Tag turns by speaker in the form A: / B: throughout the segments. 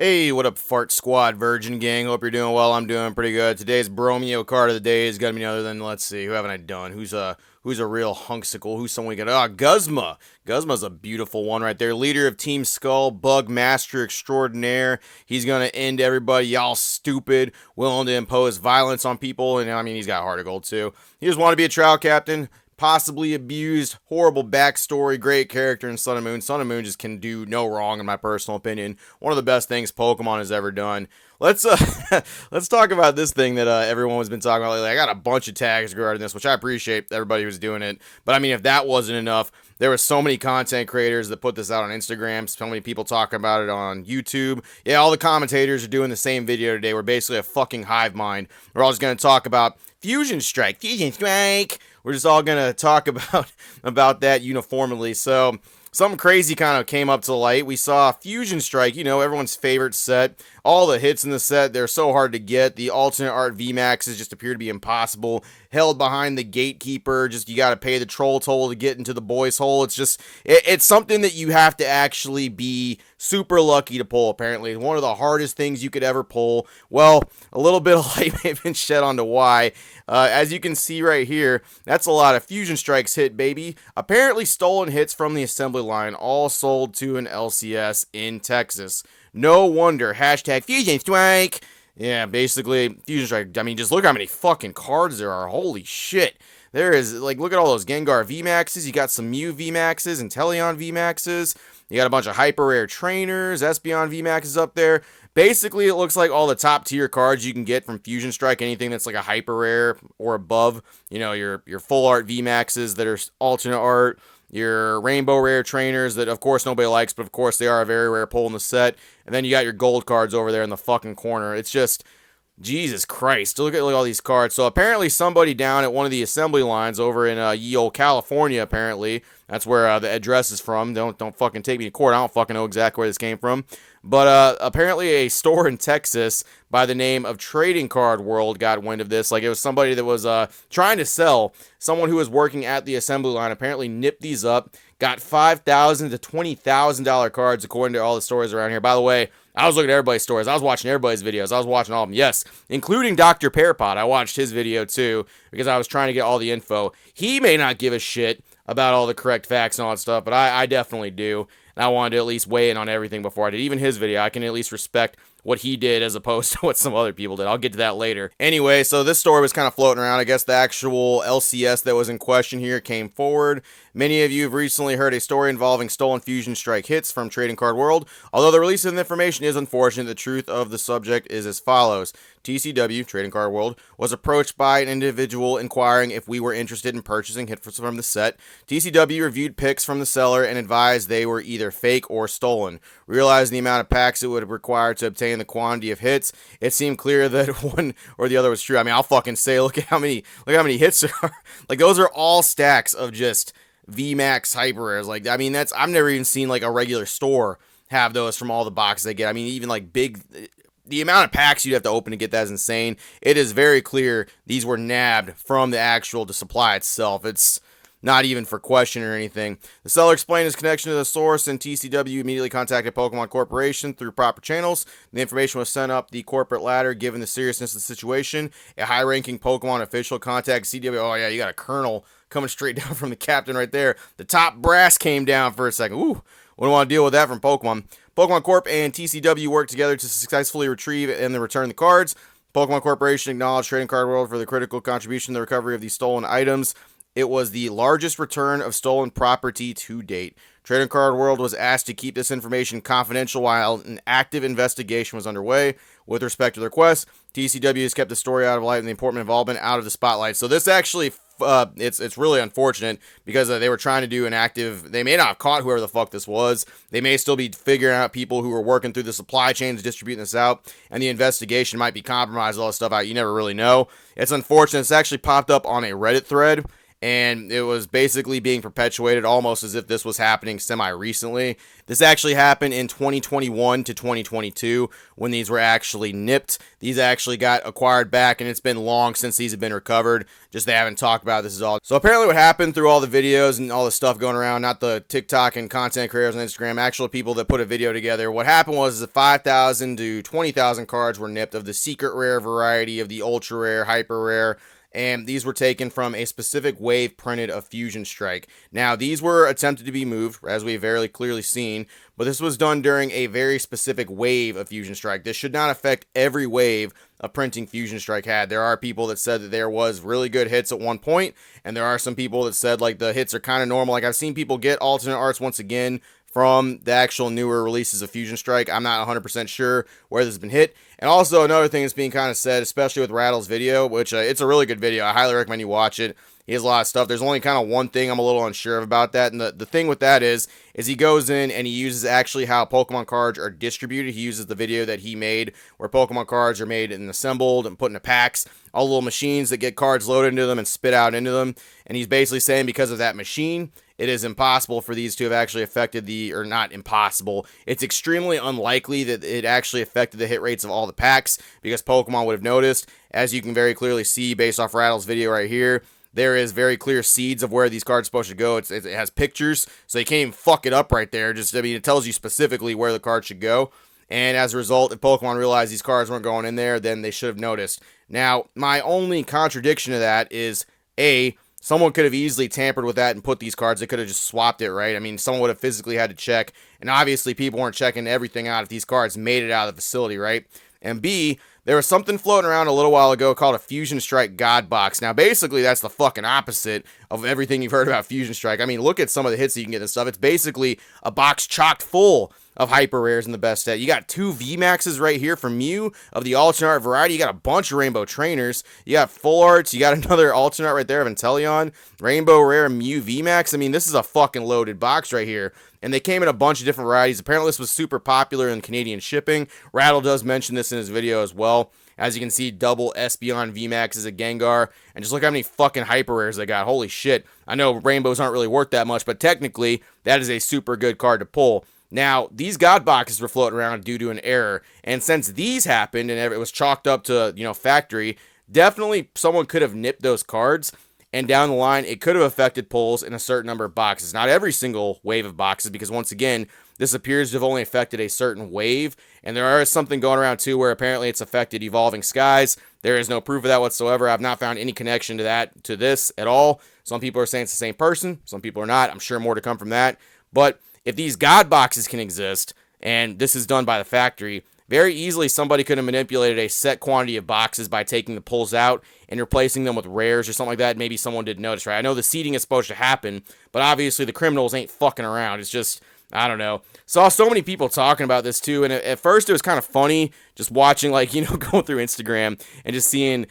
A: Hey, what up, Fart Squad Virgin Gang? Hope you're doing well. I'm doing pretty good. Today's Bromeo card of the day is gonna be none other than, let's see, who haven't I done? Who's a real hunksicle? Who's someone we got? Guzma. Guzma's a beautiful one right there. Leader of Team Skull, Bug Master Extraordinaire. He's gonna end everybody, y'all stupid, willing to impose violence on people, and I mean he's got heart of gold too. He just want to be a trial captain. Possibly abused, horrible backstory, great character in Sun and Moon. Sun and Moon just can do no wrong, in my personal opinion. One of the best things Pokemon has ever done. Let's let's talk about this thing that everyone has been talking about lately. I got a bunch of tags regarding this, which I appreciate everybody who's doing it. But I mean, if that wasn't enough, there were so many content creators that put this out on Instagram. So many people talking about it on YouTube. Yeah, all the commentators are doing the same video today. We're basically a fucking hive mind. We're all just going to talk about Fusion Strike. Fusion Strike. We're just all going to talk about that uniformly. So something crazy kind of came up to light. We saw Fusion Strike, everyone's favorite set. All the hits in the set, they're so hard to get. The alternate art VMAXs just appear to be impossible. Held behind the gatekeeper, just you got to pay the troll toll to get into the boys' hole. It's something that you have to actually be super lucky to pull, apparently. One of the hardest things you could ever pull. Well, a little bit of light may have been shed onto why. As you can see right here, that's a lot of Fusion Strikes hit, baby. Apparently stolen hits from the assembly line, all sold to an LCS in Texas. No wonder. Hashtag Fusion Strike. Yeah, basically, Fusion Strike. I mean, just look how many fucking cards there are. Holy shit. There is, look at all those Gengar VMAXs. You got some Mew VMAXs and Teleon VMAXs. You got a bunch of hyper rare trainers, Espeon VMAXs up there. Basically, it looks like all the top tier cards you can get from Fusion Strike, anything that's like a hyper rare or above, your full art VMAXs that are alternate art, your rainbow rare trainers that of course nobody likes, but of course they are a very rare pull in the set. And then you got your gold cards over there in the fucking corner. It's just, Jesus Christ, look at all these cards. So apparently somebody down at one of the assembly lines over in ye old California, apparently, that's where the address is from. Don't fucking take me to court. I don't fucking know exactly where this came from. But apparently a store in Texas by the name of Trading Card World got wind of this. Like it was somebody that was trying to sell. Someone who was working at the assembly line apparently nipped these up, got $5,000 to $20,000 cards according to all the stories around here. By the way, I was looking at everybody's stories. I was watching everybody's videos. I was watching all of them. Yes, including Dr. Pearpot. I watched his video too because I was trying to get all the info. He may not give a shit about all the correct facts and all that stuff, but I definitely do. And I wanted to at least weigh in on everything before I did. Even his video, I can at least respect what he did as opposed to what some other people did. I'll get to that later. Anyway, so this story was kind of floating around. I guess the actual LCS that was in question here came forward. Many of you have recently heard a story involving stolen Fusion Strike hits from Trading Card World. Although the release of the information is unfortunate, the truth of the subject is as follows. TCW, Trading Card World, was approached by an individual inquiring if we were interested in purchasing hits from the set. TCW reviewed pics from the seller and advised they were either fake or stolen. Realizing the amount of packs it would require to obtain the quantity of hits, it seemed clear that one or the other was true. I mean, I'll fucking say, look how many hits there are. Like, those are all stacks of just VMAX hyper rares. Like, I mean, I've never even seen like a regular store have those from all the boxes they get. I mean, even like the amount of packs you'd have to open to get that is insane. It is very clear these were nabbed from the actual supply itself. It's not even for question or anything. The seller explained his connection to the source, and TCW immediately contacted Pokemon Corporation through proper channels. The information was sent up the corporate ladder. Given the seriousness of the situation, a high-ranking Pokemon official contacted CW. Oh yeah, you got a colonel coming straight down from the captain right there. The top brass came down for a second. Ooh, wouldn't want to deal with that from Pokemon. Pokemon Corp and TCW worked together to successfully retrieve and then return the cards. Pokemon Corporation acknowledged Trading Card World for the critical contribution to the recovery of these stolen items. It was the largest return of stolen property to date. Trading Card World was asked to keep this information confidential while an active investigation was underway. With respect to the request, TCW has kept the story out of light and the important involvement out of the spotlight. So this actually, it's really unfortunate because they were trying to do an active. They may not have caught whoever the fuck this was. They may still be figuring out people who were working through the supply chains distributing this out, and the investigation might be compromised. All this stuff out. You never really know. It's unfortunate. It's actually popped up on a Reddit thread. and it was basically being perpetuated almost as if this was happening semi-recently. This actually happened in 2021 to 2022 when these were actually nipped. These actually got acquired back, and it's been long since these have been recovered. Just they haven't talked about this at all. So apparently what happened through all the videos and all the stuff going around, not the TikTok and content creators on Instagram, actual people that put a video together, what happened was the 5,000 to 20,000 cards were nipped of the secret rare variety, of the ultra rare, hyper rare, and these were taken from a specific wave printed of Fusion Strike. Now, these were attempted to be moved, as we've very clearly seen, but this was done during a very specific wave of Fusion Strike. This should not affect every wave of printing Fusion Strike had. There are people that said that there was really good hits at one point, and there are some people that said, like, the hits are kind of normal. Like, I've seen people get alternate arts once again from the actual newer releases of Fusion Strike. I'm not 100% sure where this has been hit. And also another thing that's being kind of said, especially with Rattle's video, which it's a really good video. I highly recommend you watch it. He has a lot of stuff. There's only kind of one thing I'm a little unsure of about that. And the thing with that is he goes in and he uses actually how Pokemon cards are distributed. He uses the video that he made where Pokemon cards are made and assembled and put into packs. All the little machines that get cards loaded into them and spit out into them. And he's basically saying because of that machine, it is impossible for these to have actually affected or not impossible. It's extremely unlikely that it actually affected the hit rates of all the packs because Pokemon would have noticed. As you can very clearly see based off Rattle's video right here, there is very clear seeds of where these cards are supposed to go. It has pictures, so you can't even fuck it up right there. It tells you specifically where the card should go. And as a result, if Pokemon realized these cards weren't going in there, then they should have noticed. Now, my only contradiction to that is, someone could have easily tampered with that and put these cards. They could have just swapped it, right? I mean, someone would have physically had to check. And obviously, people weren't checking everything out if these cards made it out of the facility, right? And B, there was something floating around a little while ago called a Fusion Strike God Box. Now, basically, that's the fucking opposite of everything you've heard about Fusion Strike. I mean, look at some of the hits that you can get and stuff. It's basically a box chocked full of hyper rares in the best set. You got 2 VMAXs right here from Mew of the alternate art variety. You got a bunch of Rainbow Trainers. You got full arts. You got another alternate art right there of Inteleon. Rainbow Rare Mew VMAX. I mean, this is a fucking loaded box right here. And they came in a bunch of different varieties. Apparently, this was super popular in Canadian shipping. Rattle does mention this in his video as well. As you can see, double Espeon VMAX is a Gengar. And just look how many fucking hyper rares they got. Holy shit. I know rainbows aren't really worth that much, but technically, that is a super good card to pull. Now, these God Boxes were floating around due to an error. And since these happened and it was chalked up to, factory, definitely someone could have nipped those cards. And down the line, it could have affected pulls in a certain number of boxes. Not every single wave of boxes, because once again, this appears to have only affected a certain wave. And there is something going around too where apparently it's affected Evolving Skies. There is no proof of that whatsoever. I've not found any connection to this at all. Some people are saying it's the same person. Some people are not. I'm sure more to come from that. But if these God Boxes can exist, and this is done by the factory, very easily somebody could have manipulated a set quantity of boxes by taking the pulls out and replacing them with rares or something like that. Maybe someone didn't notice, right? I know the seeding is supposed to happen, but obviously the criminals ain't fucking around. It's just, I don't know. Saw so many people talking about this too, and at first it was kind of funny just watching, going through Instagram and just seeing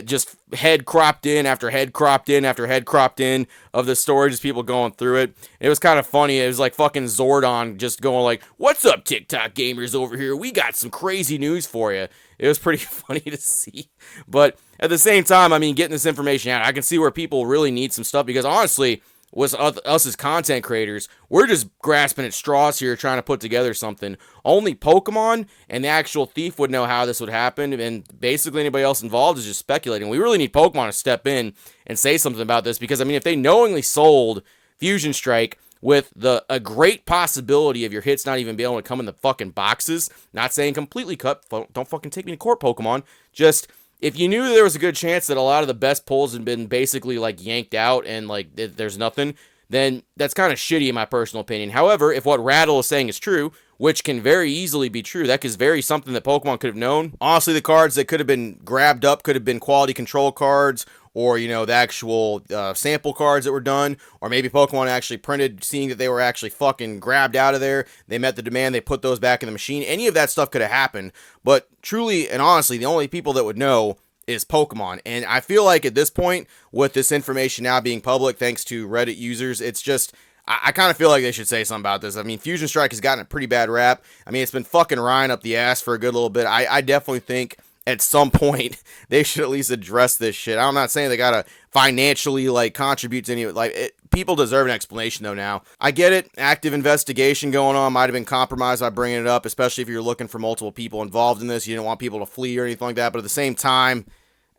A: just head cropped in after head cropped in after head cropped in of the story, just people going through it. It was kind of funny. It was like fucking Zordon just going like, "What's up, TikTok gamers over here? We got some crazy news for you." It was pretty funny to see. But at the same time, I mean, getting this information out, I can see where people really need some stuff, because honestly, with us as content creators, we're just grasping at straws here trying to put together something. Only Pokemon and the actual thief would know how this would happen, and basically anybody else involved is just speculating. We really need Pokemon to step in and say something about this, because, I mean, if they knowingly sold Fusion Strike with a great possibility of your hits not even being able to come in the fucking boxes, not saying completely cut, don't fucking take me to court, Pokemon, just if you knew there was a good chance that a lot of the best pulls had been basically like yanked out and like there's nothing, then that's kind of shitty in my personal opinion. However, if what Rattle is saying is true, which can very easily be true, that is very something that Pokemon could have known. Honestly, the cards that could have been grabbed up could have been quality control cards, or, the actual sample cards that were done, or maybe Pokemon actually printed, seeing that they were actually fucking grabbed out of there, they met the demand, they put those back in the machine. Any of that stuff could have happened, but truly and honestly, the only people that would know is Pokemon. And I feel like at this point, with this information now being public, thanks to Reddit users, it's just, I kind of feel like they should say something about this. I mean, Fusion Strike has gotten a pretty bad rap. I mean, it's been fucking Ryan up the ass for a good little bit. I definitely think at some point they should at least address this shit. I'm not saying they gotta financially like contribute to any people deserve an explanation though now. I get it, active investigation going on, might have been compromised by bringing it up, especially if you're looking for multiple people involved in this. You didn't want people to flee or anything like that, but at the same time,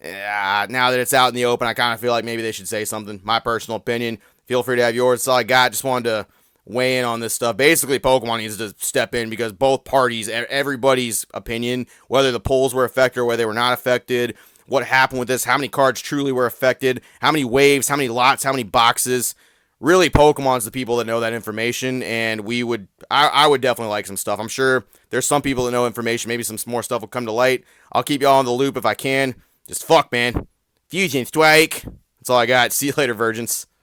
A: now that it's out in the open, I kind of feel like maybe they should say something. My personal opinion. Feel free to have yours. That's all I got. Just wanted to weigh in on this stuff. Basically, Pokemon needs to step in because both parties, everybody's opinion, whether the polls were affected or whether they were not affected, what happened with this, how many cards truly were affected, how many waves, how many lots, how many boxes. Really, Pokemon's the people that know that information, and I would definitely like some stuff. I'm sure there's some people that know information. Maybe some more stuff will come to light. I'll keep y'all in the loop if I can. Just fuck, man. Fusion Strike. That's all I got. See you later, virgins.